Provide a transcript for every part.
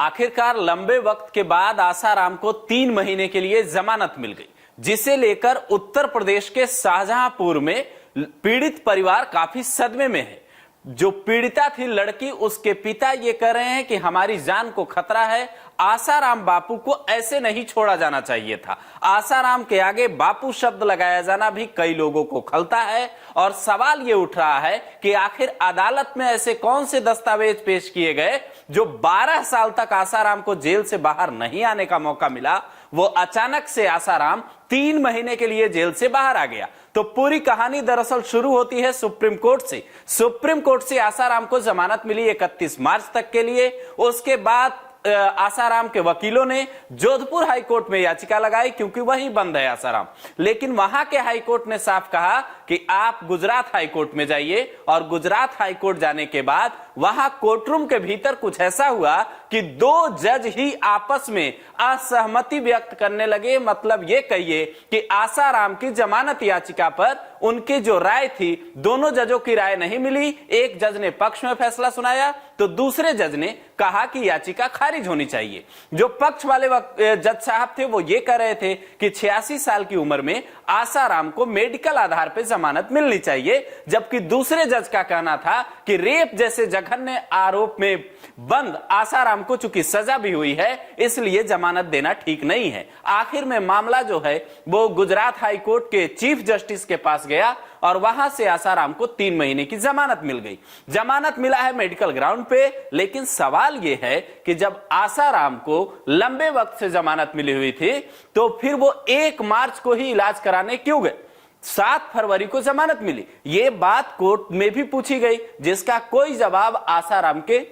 आखिरकार लंबे वक्त के बाद आसाराम को 3 महीने के लिए जमानत मिल गई, जिसे लेकर उत्तर प्रदेश के शाहजहांपुर में पीड़ित परिवार काफी सदमे में है। जो पीड़िता थी लड़की, उसके पिता ये कह रहे हैं कि हमारी जान को खतरा है, आसाराम बापू को ऐसे नहीं छोड़ा जाना चाहिए था। आसाराम के आगे बापू शब्द लगाया जाना भी कई लोगों को खलता है और सवाल ये उठ रहा है कि आखिर अदालत में ऐसे कौन से दस्तावेज पेश किए गए जो 12 साल तक आसाराम को जेल से बाहर नहीं आने का मौका मिला, वो अचानक से आसाराम 3 महीने के लिए जेल से बाहर आ गया। तो पूरी कहानी दरअसल शुरू होती है सुप्रीम कोर्ट से। सुप्रीम कोर्ट से आसाराम को जमानत मिली 31 मार्च तक के लिए। उसके बाद आसाराम के वकीलों ने जोधपुर हाईकोर्ट में याचिका लगाई, क्योंकि वहीं बंद है आसाराम। लेकिन वहां के हाईकोर्ट ने साफ कहा कि आप गुजरात हाईकोर्ट में जाइए, और गुजरात हाईकोर्ट जाने के बाद वहां कोर्टरूम के भीतर कुछ ऐसा हुआ कि 2 जज ही आपस में असहमति व्यक्त करने लगे। मतलब ये कहिए कि आसाराम की जमानत याचिका पर उनकी जो राय थी, दोनों जजों की राय नहीं मिली। एक जज ने पक्ष में फैसला सुनाया तो दूसरे जज ने कहा कि याचिका खारिज होनी चाहिए। जो पक्ष वाले जज साहब थे वो ये कह रहे थे कि 86 साल की उम्र में आसाराम को मेडिकल आधार पर जमानत मिलनी चाहिए, जबकि दूसरे जज का कहना था कि रेप जैसे जघन्य आरोप में बंद आसाराम को चूंकि सजा भी हुई है, इसलिए जमानत देना ठीक नहीं है। आखिर में मामला जो है वो गुजरात हाईकोर्ट के चीफ जस्टिस के पास गया और वहां से आसाराम को 3 महीने की जमानत मिल गई। जमानत मिला है मेडिकल ग्राउंड पे, लेकिन सवाल यह है कि जब आसाराम को लंबे वक्त से जमानत मिली हुई थी तो फिर वो 1 मार्च को ही इलाज कराने क्यों गए? 7 फरवरी को जमानत मिली। ये बात कोर्ट में भी पूछी गई, जिसका कोई जवाब आसाराम के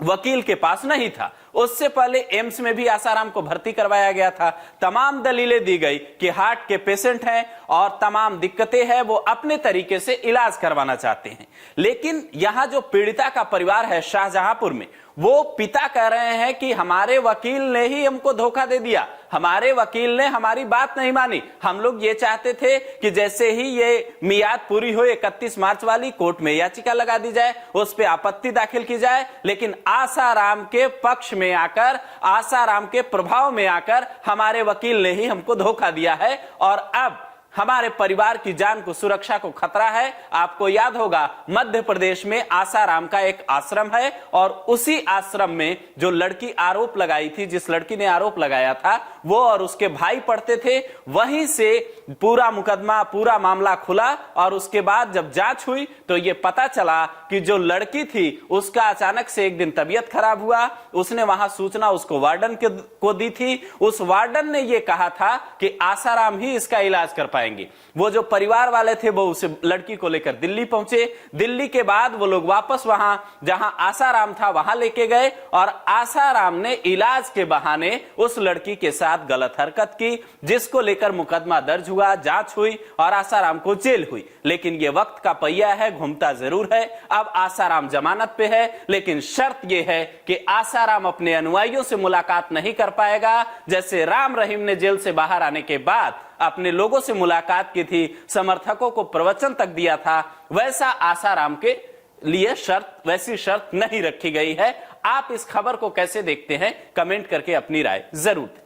वकील के पास नहीं था। उससे पहले एम्स में भी आसाराम को भर्ती करवाया गया था। तमाम दलीलें दी गई कि हार्ट के पेशेंट हैं और तमाम दिक्कतें हैं, वो अपने तरीके से इलाज करवाना चाहते हैं। लेकिन यहां जो पीड़िता का परिवार है शाहजहांपुर में, वो पिता कह रहे हैं कि हमारे वकील ने ही हमको धोखा दे दिया, हमारे वकील ने हमारी बात नहीं मानी। हम लोग ये चाहते थे कि जैसे ही ये मियाद पूरी हो 31 मार्च वाली, कोर्ट में याचिका लगा दी जाए, उस पर आपत्ति दाखिल की जाए। लेकिन आसाराम के पक्ष में आकर, आसाराम के प्रभाव में आकर हमारे वकील ने ही हमको धोखा दिया है और अब हमारे परिवार की जान को, सुरक्षा को खतरा है। आपको याद होगा मध्य प्रदेश में आसाराम का एक आश्रम है और उसी आश्रम में जो लड़की आरोप लगाई थी, जिस लड़की ने आरोप लगाया था, वो और उसके भाई पढ़ते थे। वहीं से पूरा मुकदमा, पूरा मामला खुला और उसके बाद जब जांच हुई तो ये पता चला कि जो लड़की थी उसका अचानक से एक दिन तबीयत खराब हुआ। उसने वहां सूचना उसको वार्डन को दी थी। उस वार्डन ने ये कहा था कि आसाराम ही इसका इलाज कर पाएंगे। वो जो परिवार वाले थे वो उस लड़की को लेकर दिल्ली पहुंचे। दिल्ली के बाद वो लोग वापस वहां जहां आसाराम था वहां लेके गए और आसाराम ने इलाज के बहाने उस लड़की के साथ गलत हरकत की, जिसको लेकर मुकदमा दर्ज हुआ, जांच हुई और आसाराम को जेल हुई। लेकिन ये वक्त का पहिया है, घूमता जरूर है। अब आसाराम जमानत पे है, लेकिन शर्त यह है कि आसाराम अपने अनुयायियों से मुलाकात नहीं कर पाएगा। जैसे राम रहीम ने जेल से बाहर आने के बाद अपने लोगों से मुलाकात की थी, समर्थकों को प्रवचन तक दिया था, वैसा आसाराम के लिए वैसी शर्त नहीं रखी गई है। आप इस खबर को कैसे देखते हैं? कमेंट करके अपनी राय जरूर दें।